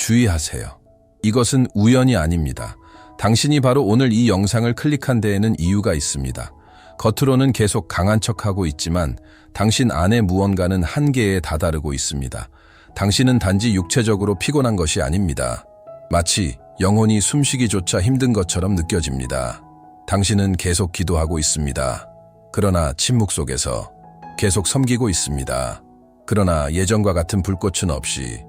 주의하세요. 이것은 우연이 아닙니다. 당신이 바로 오늘 이 영상을 클릭한 데에는 이유가 있습니다. 겉으로는 계속 강한 척하고 있지만 당신 안의 무언가는 한계에 다다르고 있습니다. 당신은 단지 육체적으로 피곤한 것이 아닙니다. 마치 영혼이 숨쉬기조차 힘든 것처럼 느껴집니다. 당신은 계속 기도하고 있습니다. 그러나 침묵 속에서 계속 섬기고 있습니다. 그러나 예전과 같은 불꽃은 없이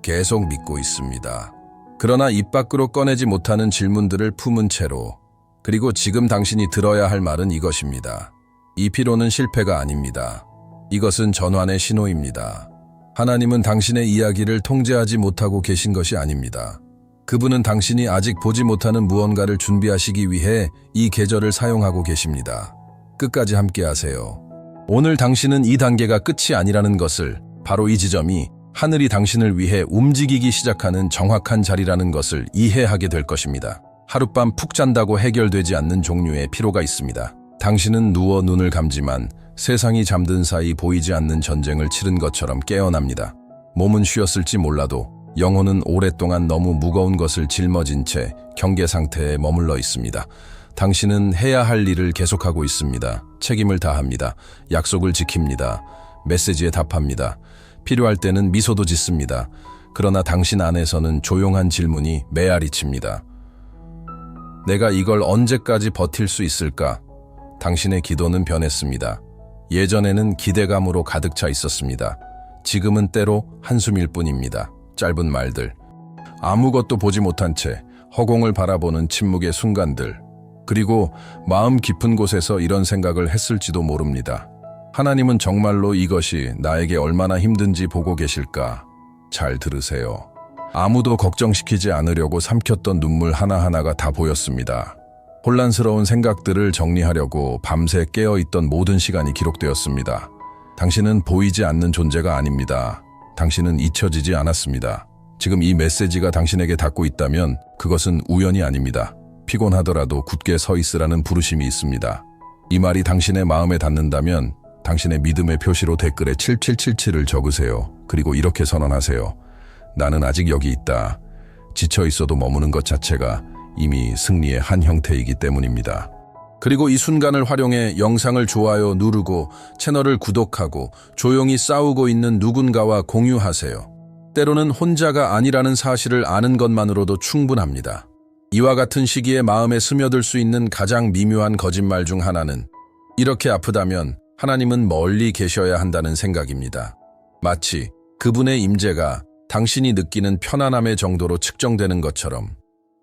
계속 믿고 있습니다. 그러나 입 밖으로 꺼내지 못하는 질문들을 품은 채로, 그리고 지금 당신이 들어야 할 말은 이것입니다. 이 피로는 실패가 아닙니다. 이것은 전환의 신호입니다. 하나님은 당신의 이야기를 통제하지 못하고 계신 것이 아닙니다. 그분은 당신이 아직 보지 못하는 무언가를 준비하시기 위해 이 계절을 사용하고 계십니다. 끝까지 함께하세요. 오늘 당신은 이 단계가 끝이 아니라는 것을, 바로 이 지점이 하늘이 당신을 위해 움직이기 시작하는 정확한 자리라는 것을 이해하게 될 것입니다. 하룻밤 푹 잔다고 해결되지 않는 종류의 피로가 있습니다. 당신은 누워 눈을 감지만 세상이 잠든 사이 보이지 않는 전쟁을 치른 것처럼 깨어납니다. 몸은 쉬었을지 몰라도 영혼은 오랫동안 너무 무거운 것을 짊어진 채 경계 상태에 머물러 있습니다. 당신은 해야 할 일을 계속하고 있습니다. 책임을 다합니다. 약속을 지킵니다. 메시지에 답합니다. 필요할 때는 미소도 짓습니다. 그러나 당신 안에서는 조용한 질문이 메아리칩니다. 내가 이걸 언제까지 버틸 수 있을까? 당신의 기도는 변했습니다. 예전에는 기대감으로 가득 차 있었습니다. 지금은 때로 한숨일 뿐입니다. 짧은 말들, 아무것도 보지 못한 채 허공을 바라보는 침묵의 순간들, 그리고 마음 깊은 곳에서 이런 생각을 했을지도 모릅니다. 하나님은 정말로 이것이 나에게 얼마나 힘든지 보고 계실까? 잘 들으세요. 아무도 걱정시키지 않으려고 삼켰던 눈물 하나하나가 다 보였습니다. 혼란스러운 생각들을 정리하려고 밤새 깨어있던 모든 시간이 기록되었습니다. 당신은 보이지 않는 존재가 아닙니다. 당신은 잊혀지지 않았습니다. 지금 이 메시지가 당신에게 닿고 있다면 그것은 우연이 아닙니다. 피곤하더라도 굳게 서 있으라는 부르심이 있습니다. 이 말이 당신의 마음에 닿는다면 당신의 믿음의 표시로 댓글에 7777을 적으세요. 그리고 이렇게 선언하세요. 나는 아직 여기 있다. 지쳐 있어도 머무는 것 자체가 이미 승리의 한 형태이기 때문입니다. 그리고 이 순간을 활용해 영상을 좋아요 누르고 채널을 구독하고 조용히 싸우고 있는 누군가와 공유하세요. 때로는 혼자가 아니라는 사실을 아는 것만으로도 충분합니다. 이와 같은 시기에 마음에 스며들 수 있는 가장 미묘한 거짓말 중 하나는, 이렇게 아프다면 하나님은 멀리 계셔야 한다는 생각입니다. 마치 그분의 임재가 당신이 느끼는 편안함의 정도로 측정되는 것처럼,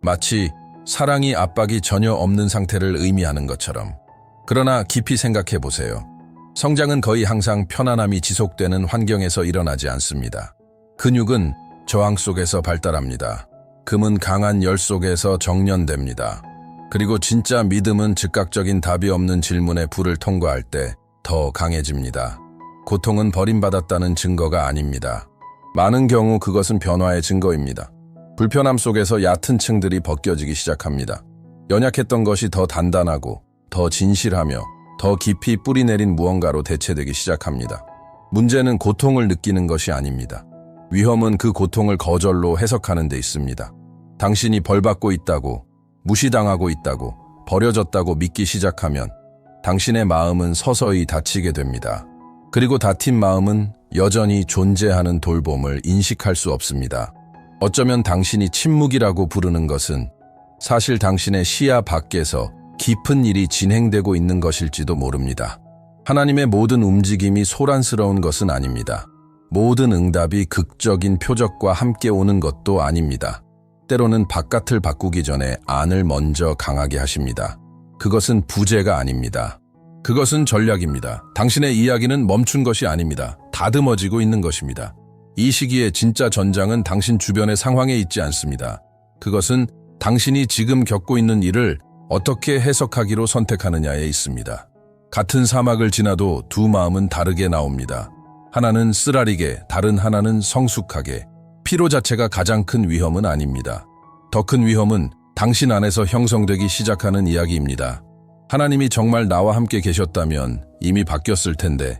마치 사랑이 압박이 전혀 없는 상태를 의미하는 것처럼. 그러나 깊이 생각해 보세요. 성장은 거의 항상 편안함이 지속되는 환경에서 일어나지 않습니다. 근육은 저항 속에서 발달합니다. 금은 강한 열 속에서 정련됩니다. 그리고 진짜 믿음은 즉각적인 답이 없는 질문의 불을 통과할 때 더 강해집니다. 고통은 버림받았다는 증거가 아닙니다. 많은 경우 그것은 변화의 증거입니다. 불편함 속에서 얕은 층들이 벗겨지기 시작합니다. 연약했던 것이 더 단단하고 더 진실하며 더 깊이 뿌리내린 무언가로 대체되기 시작합니다. 문제는 고통을 느끼는 것이 아닙니다. 위험은 그 고통을 거절로 해석하는 데 있습니다. 당신이 벌받고 있다고, 무시당하고 있다고, 버려졌다고 믿기 시작하면 당신의 마음은 서서히 다치게 됩니다. 그리고 다친 마음은 여전히 존재하는 돌봄을 인식할 수 없습니다. 어쩌면 당신이 침묵이라고 부르는 것은 사실 당신의 시야 밖에서 깊은 일이 진행되고 있는 것일지도 모릅니다. 하나님의 모든 움직임이 소란스러운 것은 아닙니다. 모든 응답이 극적인 표적과 함께 오는 것도 아닙니다. 때로는 바깥을 바꾸기 전에 안을 먼저 강하게 하십니다. 그것은 부재가 아닙니다. 그것은 전략입니다. 당신의 이야기는 멈춘 것이 아닙니다. 다듬어지고 있는 것입니다. 이 시기에 진짜 전장은 당신 주변의 상황에 있지 않습니다. 그것은 당신이 지금 겪고 있는 일을 어떻게 해석하기로 선택하느냐에 있습니다. 같은 사막을 지나도 두 마음은 다르게 나옵니다. 하나는 쓰라리게, 다른 하나는 성숙하게. 피로 자체가 가장 큰 위험은 아닙니다. 더 큰 위험은 당신 안에서 형성되기 시작하는 이야기입니다. 하나님이 정말 나와 함께 계셨다면 이미 바뀌었을 텐데,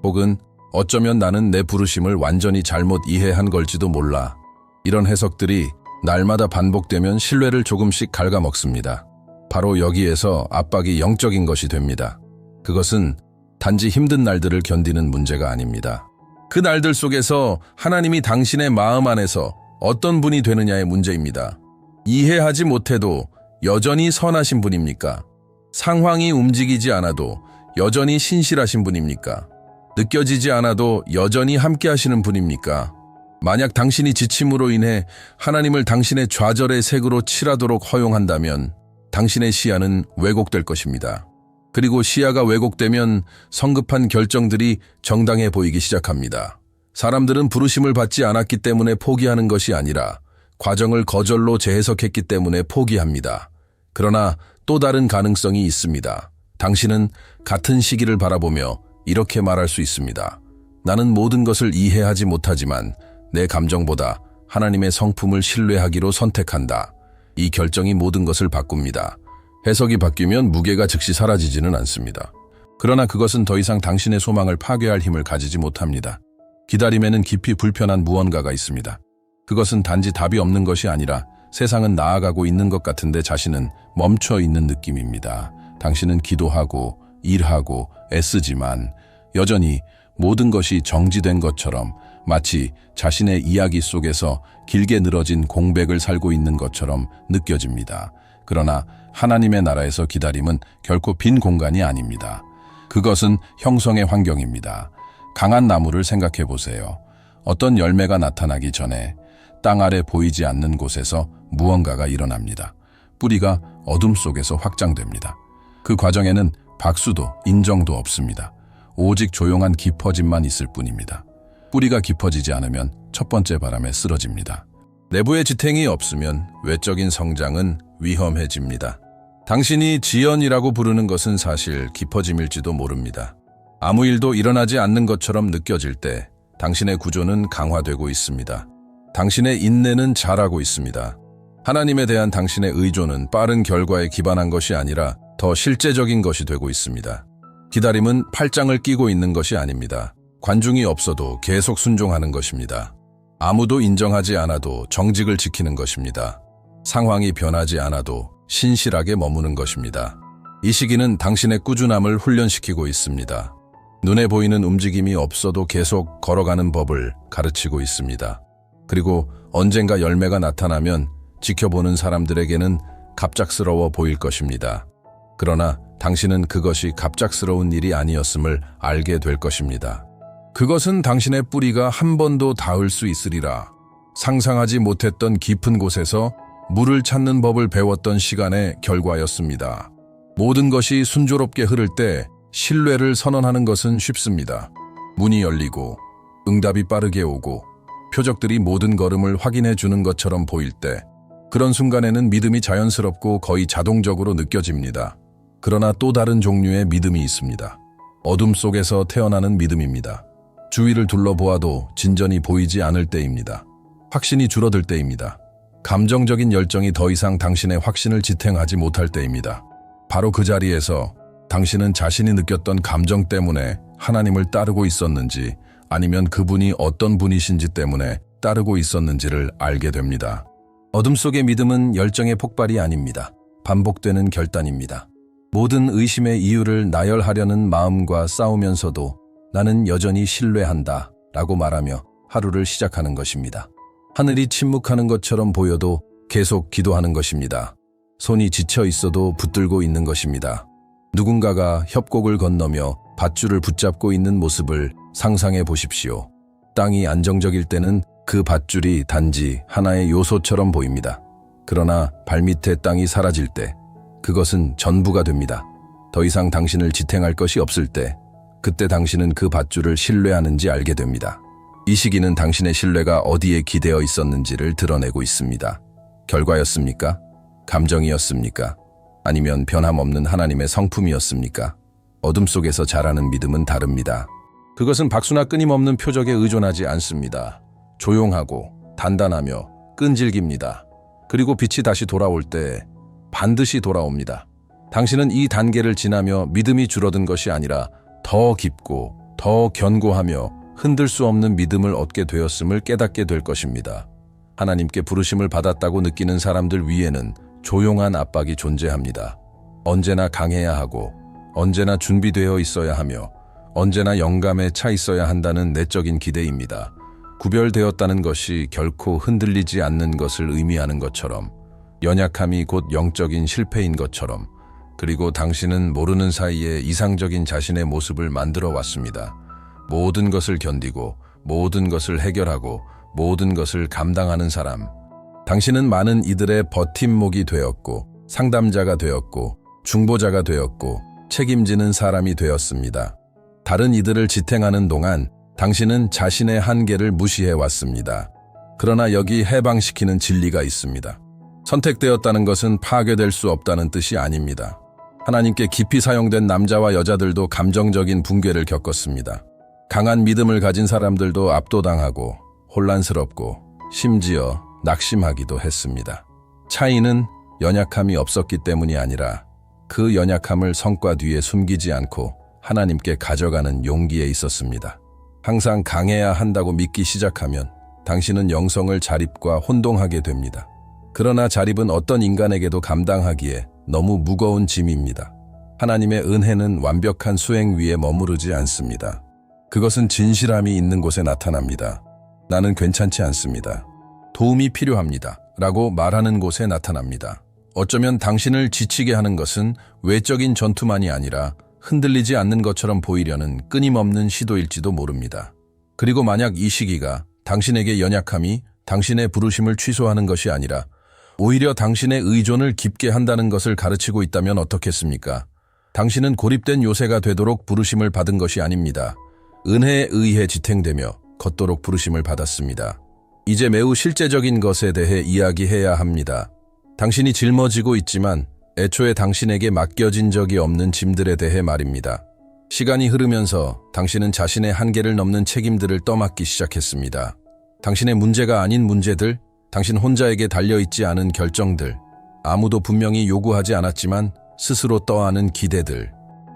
혹은 어쩌면 나는 내 부르심을 완전히 잘못 이해한 걸지도 몰라. 이런 해석들이 날마다 반복되면 신뢰를 조금씩 갉아먹습니다. 바로 여기에서 압박이 영적인 것이 됩니다. 그것은 단지 힘든 날들을 견디는 문제가 아닙니다. 그 날들 속에서 하나님이 당신의 마음 안에서 어떤 분이 되느냐의 문제입니다. 이해하지 못해도 여전히 선하신 분입니까? 상황이 움직이지 않아도 여전히 신실하신 분입니까? 느껴지지 않아도 여전히 함께 하시는 분입니까? 만약 당신이 지침으로 인해 하나님을 당신의 좌절의 색으로 칠하도록 허용한다면 당신의 시야는 왜곡될 것입니다. 그리고 시야가 왜곡되면 성급한 결정들이 정당해 보이기 시작합니다. 사람들은 부르심을 받지 않았기 때문에 포기하는 것이 아니라 과정을 거절로 재해석했기 때문에 포기합니다. 그러나 또 다른 가능성이 있습니다. 당신은 같은 시기를 바라보며 이렇게 말할 수 있습니다. 나는 모든 것을 이해하지 못하지만 내 감정보다 하나님의 성품을 신뢰하기로 선택한다. 이 결정이 모든 것을 바꿉니다. 해석이 바뀌면 무게가 즉시 사라지지는 않습니다. 그러나 그것은 더 이상 당신의 소망을 파괴할 힘을 가지지 못합니다. 기다림에는 깊이 불편한 무언가가 있습니다. 그것은 단지 답이 없는 것이 아니라 세상은 나아가고 있는 것 같은데 자신은 멈춰 있는 느낌입니다. 당신은 기도하고 일하고 애쓰지만 여전히 모든 것이 정지된 것처럼 마치 자신의 이야기 속에서 길게 늘어진 공백을 살고 있는 것처럼 느껴집니다. 그러나 하나님의 나라에서 기다림은 결코 빈 공간이 아닙니다. 그것은 형성의 환경입니다. 강한 나무를 생각해 보세요. 어떤 열매가 나타나기 전에 땅 아래 보이지 않는 곳에서 무언가가 일어납니다. 뿌리가 어둠 속에서 확장됩니다. 그 과정에는 박수도 인정도 없습니다. 오직 조용한 깊어짐만 있을 뿐입니다. 뿌리가 깊어지지 않으면 첫 번째 바람에 쓰러집니다. 내부의 지탱이 없으면 외적인 성장은 위험해집니다. 당신이 지연이라고 부르는 것은 사실 깊어짐일지도 모릅니다. 아무 일도 일어나지 않는 것처럼 느껴질 때 당신의 구조는 강화되고 있습니다. 당신의 인내는 자라고 있습니다. 하나님에 대한 당신의 의존은 빠른 결과에 기반한 것이 아니라 더 실제적인 것이 되고 있습니다. 기다림은 팔짱을 끼고 있는 것이 아닙니다. 관중이 없어도 계속 순종하는 것입니다. 아무도 인정하지 않아도 정직을 지키는 것입니다. 상황이 변하지 않아도 신실하게 머무는 것입니다. 이 시기는 당신의 꾸준함을 훈련시키고 있습니다. 눈에 보이는 움직임이 없어도 계속 걸어가는 법을 가르치고 있습니다. 그리고 언젠가 열매가 나타나면 지켜보는 사람들에게는 갑작스러워 보일 것입니다. 그러나 당신은 그것이 갑작스러운 일이 아니었음을 알게 될 것입니다. 그것은 당신의 뿌리가 한 번도 닿을 수 있으리라. 상상하지 못했던 깊은 곳에서 물을 찾는 법을 배웠던 시간의 결과였습니다. 모든 것이 순조롭게 흐를 때 신뢰를 선언하는 것은 쉽습니다. 문이 열리고 응답이 빠르게 오고 표적들이 모든 걸음을 확인해 주는 것처럼 보일 때 그런 순간에는 믿음이 자연스럽고 거의 자동적으로 느껴집니다. 그러나 또 다른 종류의 믿음이 있습니다. 어둠 속에서 태어나는 믿음입니다. 주위를 둘러보아도 진전이 보이지 않을 때입니다. 확신이 줄어들 때입니다. 감정적인 열정이 더 이상 당신의 확신을 지탱하지 못할 때입니다. 바로 그 자리에서 당신은 자신이 느꼈던 감정 때문에 하나님을 따르고 있었는지 아니면 그분이 어떤 분이신지 때문에 따르고 있었는지를 알게 됩니다. 어둠 속의 믿음은 열정의 폭발이 아닙니다. 반복되는 결단입니다. 모든 의심의 이유를 나열하려는 마음과 싸우면서도 나는 여전히 신뢰한다 라고 말하며 하루를 시작하는 것입니다. 하늘이 침묵하는 것처럼 보여도 계속 기도하는 것입니다. 손이 지쳐 있어도 붙들고 있는 것입니다. 누군가가 협곡을 건너며 밧줄을 붙잡고 있는 모습을 상상해 보십시오. 땅이 안정적일 때는 그 밧줄이 단지 하나의 요소처럼 보입니다. 그러나 발밑에 땅이 사라질 때 그것은 전부가 됩니다. 더 이상 당신을 지탱할 것이 없을 때 그때 당신은 그 밧줄을 신뢰하는지 알게 됩니다. 이 시기는 당신의 신뢰가 어디에 기대어 있었는지를 드러내고 있습니다. 결과였습니까? 감정이었습니까? 아니면 변함없는 하나님의 성품이었습니까? 어둠 속에서 자라는 믿음은 다릅니다. 그것은 박수나 끊임없는 표적에 의존하지 않습니다. 조용하고 단단하며 끈질깁니다. 그리고 빛이 다시 돌아올 때 반드시 돌아옵니다. 당신은 이 단계를 지나며 믿음이 줄어든 것이 아니라 더 깊고 더 견고하며 흔들 수 없는 믿음을 얻게 되었음을 깨닫게 될 것입니다. 하나님께 부르심을 받았다고 느끼는 사람들 위에는 조용한 압박이 존재합니다. 언제나 강해야 하고, 언제나 준비되어 있어야 하며, 언제나 영감에 차 있어야 한다는 내적인 기대입니다. 구별되었다는 것이 결코 흔들리지 않는 것을 의미하는 것처럼, 연약함이 곧 영적인 실패인 것처럼, 그리고 당신은 모르는 사이에 이상적인 자신의 모습을 만들어 왔습니다. 모든 것을 견디고, 모든 것을 해결하고, 모든 것을 감당하는 사람. 당신은 많은 이들의 버팀목이 되었고, 상담자가 되었고, 중보자가 되었고, 책임지는 사람이 되었습니다. 다른 이들을 지탱하는 동안 당신은 자신의 한계를 무시해 왔습니다. 그러나 여기 해방시키는 진리가 있습니다. 선택되었다는 것은 파괴될 수 없다는 뜻이 아닙니다. 하나님께 깊이 사용된 남자와 여자들도 감정적인 붕괴를 겪었습니다. 강한 믿음을 가진 사람들도 압도당하고 혼란스럽고 심지어 낙심하기도 했습니다. 차이는 연약함이 없었기 때문이 아니라 그 연약함을 성과 뒤에 숨기지 않고 하나님께 가져가는 용기에 있었습니다. 항상 강해야 한다고 믿기 시작하면 당신은 영성을 자립과 혼동하게 됩니다. 그러나 자립은 어떤 인간에게도 감당하기에 너무 무거운 짐입니다. 하나님의 은혜는 완벽한 수행 위에 머무르지 않습니다. 그것은 진실함이 있는 곳에 나타납니다. 나는 괜찮지 않습니다. 도움이 필요합니다. 라고 말하는 곳에 나타납니다. 어쩌면 당신을 지치게 하는 것은 외적인 전투만이 아니라 흔들리지 않는 것처럼 보이려는 끊임없는 시도일지도 모릅니다. 그리고 만약 이 시기가 당신에게 연약함이 당신의 부르심을 취소하는 것이 아니라 오히려 당신의 의존을 깊게 한다는 것을 가르치고 있다면 어떻겠습니까? 당신은 고립된 요새가 되도록 부르심을 받은 것이 아닙니다. 은혜에 의해 지탱되며 걷도록 부르심을 받았습니다. 이제 매우 실제적인 것에 대해 이야기해야 합니다. 당신이 짊어지고 있지만 애초에 당신에게 맡겨진 적이 없는 짐들에 대해 말입니다. 시간이 흐르면서 당신은 자신의 한계를 넘는 책임들을 떠맡기 시작했습니다. 당신의 문제가 아닌 문제들, 당신 혼자에게 달려있지 않은 결정들, 아무도 분명히 요구하지 않았지만 스스로 떠안은 기대들,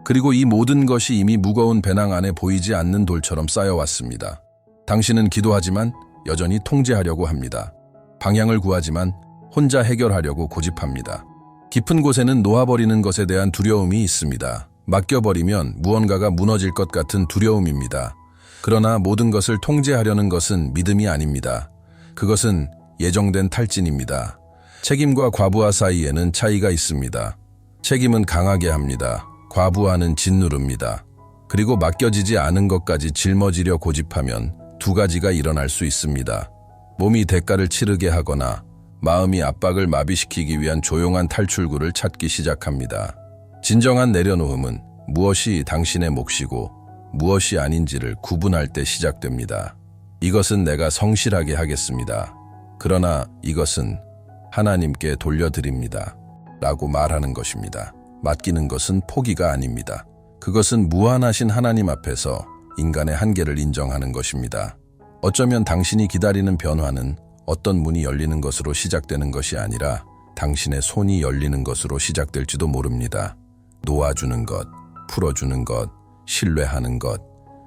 그리고 이 모든 것이 이미 무거운 배낭 안에 보이지 않는 돌처럼 쌓여왔습니다. 당신은 기도하지만 여전히 통제하려고 합니다. 방향을 구하지만 혼자 해결하려고 고집합니다. 깊은 곳에는 놓아버리는 것에 대한 두려움이 있습니다. 맡겨버리면 무언가가 무너질 것 같은 두려움입니다. 그러나 모든 것을 통제하려는 것은 믿음이 아닙니다. 그것은 예정된 탈진입니다. 책임과 과부하 사이에는 차이가 있습니다. 책임은 강하게 합니다. 과부하는 짓누릅니다. 그리고 맡겨지지 않은 것까지 짊어지려 고집하면 두 가지가 일어날 수 있습니다. 몸이 대가를 치르게 하거나 마음이 압박을 마비시키기 위한 조용한 탈출구를 찾기 시작합니다. 진정한 내려놓음은 무엇이 당신의 몫이고 무엇이 아닌지를 구분할 때 시작됩니다. 이것은 내가 성실하게 하겠습니다. 그러나 이것은 하나님께 돌려드립니다. 라고 말하는 것입니다. 맡기는 것은 포기가 아닙니다. 그것은 무한하신 하나님 앞에서 인간의 한계를 인정하는 것입니다. 어쩌면 당신이 기다리는 변화는 어떤 문이 열리는 것으로 시작되는 것이 아니라 당신의 손이 열리는 것으로 시작될지도 모릅니다. 놓아주는 것, 풀어주는 것, 신뢰하는 것,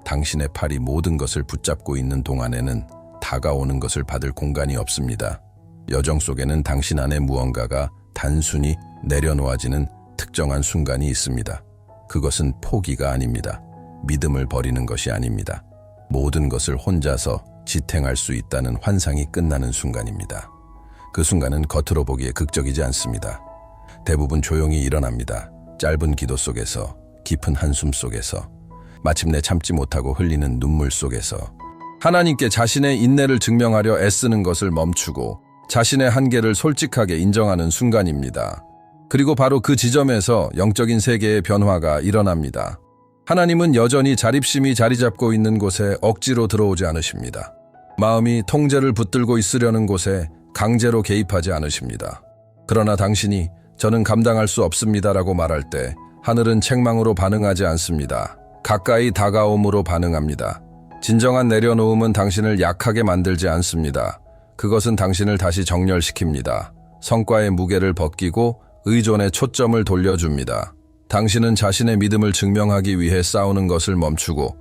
당신의 팔이 모든 것을 붙잡고 있는 동안에는 다가오는 것을 받을 공간이 없습니다. 여정 속에는 당신 안에 무언가가 단순히 내려놓아지는 특정한 순간이 있습니다. 그것은 포기가 아닙니다. 믿음을 버리는 것이 아닙니다. 모든 것을 혼자서 지탱할 수 있다는 환상이 끝나는 순간입니다. 그 순간은 겉으로 보기에 극적이지 않습니다. 대부분 조용히 일어납니다. 짧은 기도 속에서, 깊은 한숨 속에서, 마침내 참지 못하고 흘리는 눈물 속에서 하나님께 자신의 인내를 증명하려 애쓰는 것을 멈추고 자신의 한계를 솔직하게 인정하는 순간입니다. 그리고 바로 그 지점에서 영적인 세계의 변화가 일어납니다. 하나님은 여전히 자립심이 자리 잡고 있는 곳에 억지로 들어오지 않으십니다. 마음이 통제를 붙들고 있으려는 곳에 강제로 개입하지 않으십니다. 그러나 당신이 저는 감당할 수 없습니다라고 말할 때 하늘은 책망으로 반응하지 않습니다. 가까이 다가옴으로 반응합니다. 진정한 내려놓음은 당신을 약하게 만들지 않습니다. 그것은 당신을 다시 정렬시킵니다. 성과의 무게를 벗기고 의존의 초점을 돌려줍니다. 당신은 자신의 믿음을 증명하기 위해 싸우는 것을 멈추고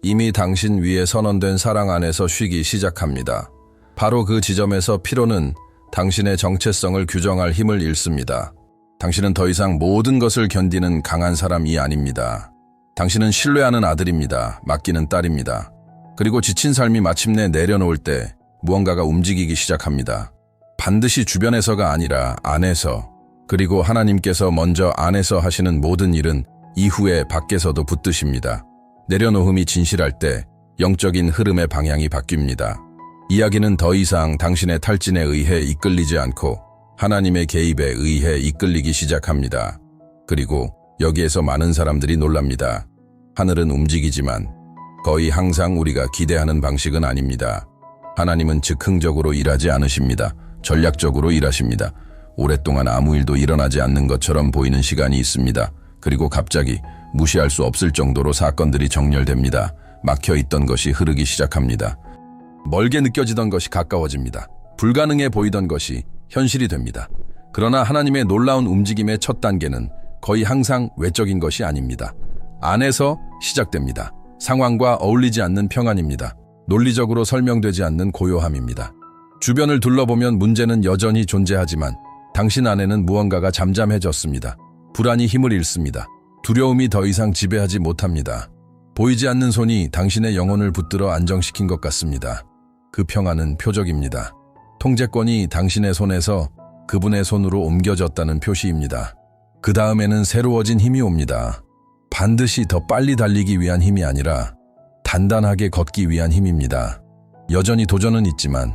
이미 당신 위에 선언된 사랑 안에서 쉬기 시작합니다. 바로 그 지점에서 피로는 당신의 정체성을 규정할 힘을 잃습니다. 당신은 더 이상 모든 것을 견디는 강한 사람이 아닙니다. 당신은 신뢰하는 아들입니다. 맡기는 딸입니다. 그리고 지친 삶이 마침내 내려놓을 때 무언가가 움직이기 시작합니다. 반드시 주변에서가 아니라 안에서, 그리고 하나님께서 먼저 안에서 하시는 모든 일은 이후에 밖에서도 붙드십니다. 내려놓음이 진실할 때 영적인 흐름의 방향이 바뀝니다. 이야기는 더 이상 당신의 탈진에 의해 이끌리지 않고 하나님의 개입에 의해 이끌리기 시작합니다. 그리고 여기에서 많은 사람들이 놀랍니다. 하늘은 움직이지만 거의 항상 우리가 기대하는 방식은 아닙니다. 하나님은 즉흥적으로 일하지 않으십니다. 전략적으로 일하십니다. 오랫동안 아무 일도 일어나지 않는 것처럼 보이는 시간이 있습니다. 그리고 갑자기 무시할 수 없을 정도로 사건들이 정렬됩니다. 막혀있던 것이 흐르기 시작합니다. 멀게 느껴지던 것이 가까워집니다. 불가능해 보이던 것이 현실이 됩니다. 그러나 하나님의 놀라운 움직임의 첫 단계는 거의 항상 외적인 것이 아닙니다. 안에서 시작됩니다. 상황과 어울리지 않는 평안입니다. 논리적으로 설명되지 않는 고요함입니다. 주변을 둘러보면 문제는 여전히 존재하지만 당신 안에는 무언가가 잠잠해졌습니다. 불안이 힘을 잃습니다. 두려움이 더 이상 지배하지 못합니다. 보이지 않는 손이 당신의 영혼을 붙들어 안정시킨 것 같습니다. 그 평안은 표적입니다. 통제권이 당신의 손에서 그분의 손으로 옮겨졌다는 표시입니다. 그 다음에는 새로워진 힘이 옵니다. 반드시 더 빨리 달리기 위한 힘이 아니라 단단하게 걷기 위한 힘입니다. 여전히 도전은 있지만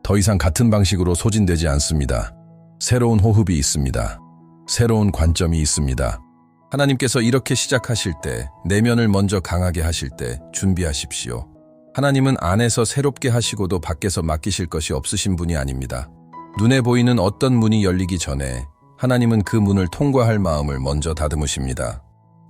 더 이상 같은 방식으로 소진되지 않습니다. 새로운 호흡이 있습니다. 새로운 관점이 있습니다. 하나님께서 이렇게 시작하실 때, 내면을 먼저 강하게 하실 때 준비하십시오. 하나님은 안에서 새롭게 하시고도 밖에서 맡기실 것이 없으신 분이 아닙니다. 눈에 보이는 어떤 문이 열리기 전에 하나님은 그 문을 통과할 마음을 먼저 다듬으십니다.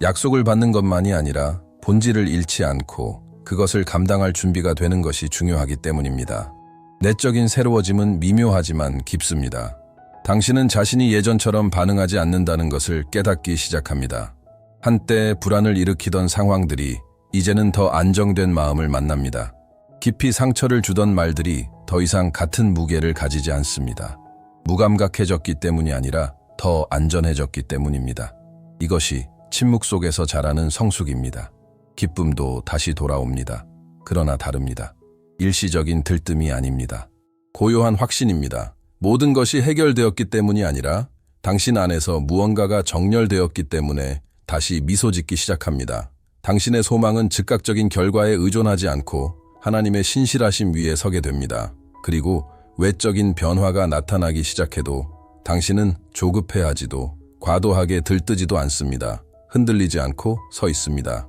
약속을 받는 것만이 아니라 본질을 잃지 않고 그것을 감당할 준비가 되는 것이 중요하기 때문입니다. 내적인 새로워짐은 미묘하지만 깊습니다. 당신은 자신이 예전처럼 반응하지 않는다는 것을 깨닫기 시작합니다. 한때 불안을 일으키던 상황들이 이제는 더 안정된 마음을 만납니다. 깊이 상처를 주던 말들이 더 이상 같은 무게를 가지지 않습니다. 무감각해졌기 때문이 아니라 더 안전해졌기 때문입니다. 이것이 침묵 속에서 자라는 성숙입니다. 기쁨도 다시 돌아옵니다. 그러나 다릅니다. 일시적인 들뜸이 아닙니다. 고요한 확신입니다. 모든 것이 해결되었기 때문이 아니라 당신 안에서 무언가가 정렬되었기 때문에 다시 미소 짓기 시작합니다. 당신의 소망은 즉각적인 결과에 의존하지 않고 하나님의 신실하심 위에 서게 됩니다. 그리고 외적인 변화가 나타나기 시작해도 당신은 조급해하지도 과도하게 들뜨지도 않습니다. 흔들리지 않고 서 있습니다.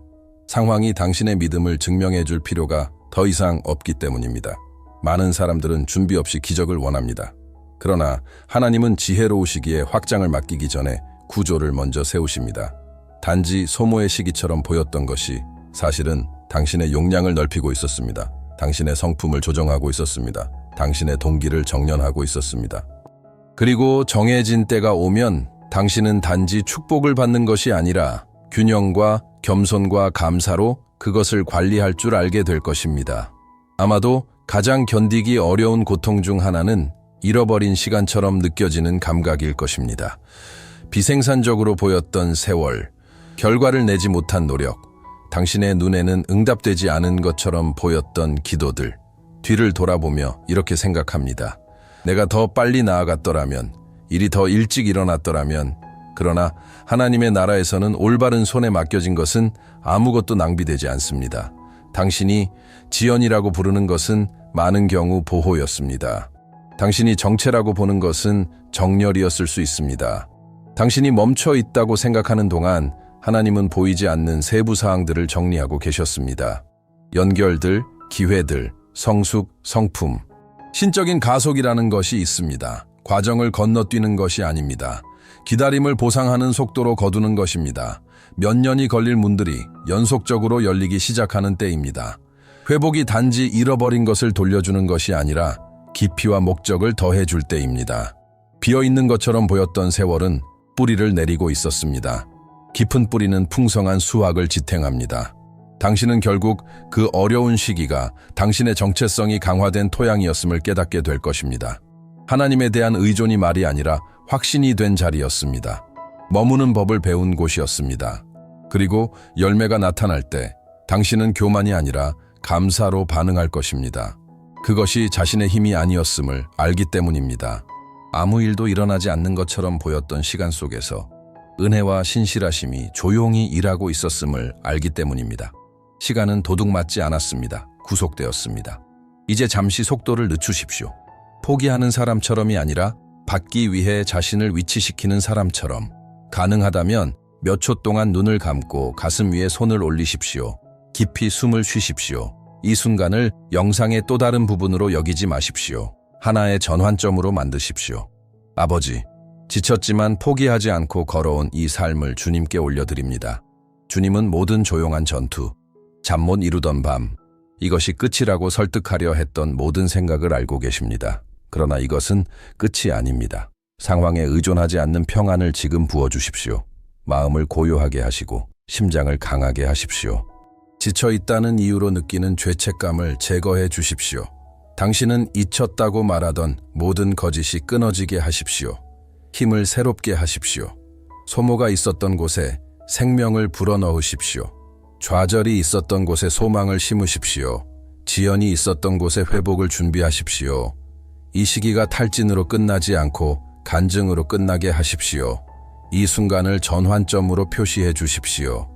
상황이 당신의 믿음을 증명해 줄 필요가 더 이상 없기 때문입니다. 많은 사람들은 준비 없이 기적을 원합니다. 그러나 하나님은 지혜로우시기에 확장을 맡기기 전에 구조를 먼저 세우십니다. 단지 소모의 시기처럼 보였던 것이 사실은 당신의 용량을 넓히고 있었습니다. 당신의 성품을 조정하고 있었습니다. 당신의 동기를 정련하고 있었습니다. 그리고 정해진 때가 오면 당신은 단지 축복을 받는 것이 아니라 균형과 겸손과 감사로 그것을 관리할 줄 알게 될 것입니다. 아마도 가장 견디기 어려운 고통 중 하나는 잃어버린 시간처럼 느껴지는 감각일 것입니다. 비생산적으로 보였던 세월, 결과를 내지 못한 노력, 당신의 눈에는 응답되지 않은 것처럼 보였던 기도들, 뒤를 돌아보며 이렇게 생각합니다. 내가 더 빨리 나아갔더라면, 일이 더 일찍 일어났더라면, 그러나 하나님의 나라에서는 올바른 손에 맡겨진 것은 아무것도 낭비되지 않습니다. 당신이 지연이라고 부르는 것은 많은 경우 보호였습니다. 당신이 정체라고 보는 것은 정렬이었을 수 있습니다. 당신이 멈춰 있다고 생각하는 동안 하나님은 보이지 않는 세부 사항들을 정리하고 계셨습니다. 연결들, 기회들, 성숙, 성품. 신적인 가속이라는 것이 있습니다. 과정을 건너뛰는 것이 아닙니다. 기다림을 보상하는 속도로 거두는 것입니다. 몇 년이 걸릴 문들이 연속적으로 열리기 시작하는 때입니다. 회복이 단지 잃어버린 것을 돌려주는 것이 아니라 깊이와 목적을 더해줄 때입니다. 비어있는 것처럼 보였던 세월은 뿌리를 내리고 있었습니다. 깊은 뿌리는 풍성한 수확을 지탱합니다. 당신은 결국 그 어려운 시기가 당신의 정체성이 강화된 토양이었음을 깨닫게 될 것입니다. 하나님에 대한 의존이 말이 아니라 확신이 된 자리였습니다. 머무는 법을 배운 곳이었습니다. 그리고 열매가 나타날 때 당신은 교만이 아니라 감사로 반응할 것입니다. 그것이 자신의 힘이 아니었음을 알기 때문입니다. 아무 일도 일어나지 않는 것처럼 보였던 시간 속에서 은혜와 신실하심이 조용히 일하고 있었음을 알기 때문입니다. 시간은 도둑맞지 않았습니다. 구속되었습니다. 이제 잠시 속도를 늦추십시오. 포기하는 사람처럼이 아니라 받기 위해 자신을 위치시키는 사람처럼, 가능하다면 몇 초 동안 눈을 감고 가슴 위에 손을 올리십시오. 깊이 숨을 쉬십시오. 이 순간을 영상의 또 다른 부분으로 여기지 마십시오. 하나의 전환점으로 만드십시오. 아버지, 지쳤지만 포기하지 않고 걸어온 이 삶을 주님께 올려드립니다. 주님은 모든 조용한 전투, 잠 못 이루던 밤, 이것이 끝이라고 설득하려 했던 모든 생각을 알고 계십니다. 그러나 이것은 끝이 아닙니다. 상황에 의존하지 않는 평안을 지금 부어주십시오. 마음을 고요하게 하시고 심장을 강하게 하십시오. 지쳐있다는 이유로 느끼는 죄책감을 제거해 주십시오. 당신은 잊혔다고 말하던 모든 거짓이 끊어지게 하십시오. 힘을 새롭게 하십시오. 소모가 있었던 곳에 생명을 불어넣으십시오. 좌절이 있었던 곳에 소망을 심으십시오. 지연이 있었던 곳에 회복을 준비하십시오. 이 시기가 탈진으로 끝나지 않고 간증으로 끝나게 하십시오. 이 순간을 전환점으로 표시해 주십시오.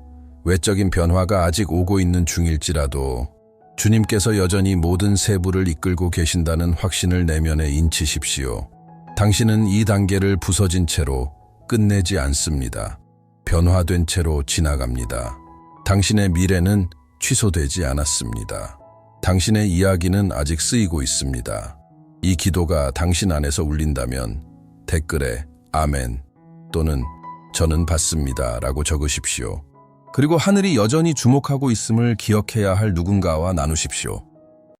외적인 변화가 아직 오고 있는 중일지라도 주님께서 여전히 모든 세부를 이끌고 계신다는 확신을 내면에 인치십시오. 당신은 이 단계를 부서진 채로 끝내지 않습니다. 변화된 채로 지나갑니다. 당신의 미래는 취소되지 않았습니다. 당신의 이야기는 아직 쓰이고 있습니다. 이 기도가 당신 안에서 울린다면 댓글에 아멘 또는 저는 받습니다 라고 적으십시오. 그리고 하늘이 여전히 주목하고 있음을 기억해야 할 누군가와 나누십시오.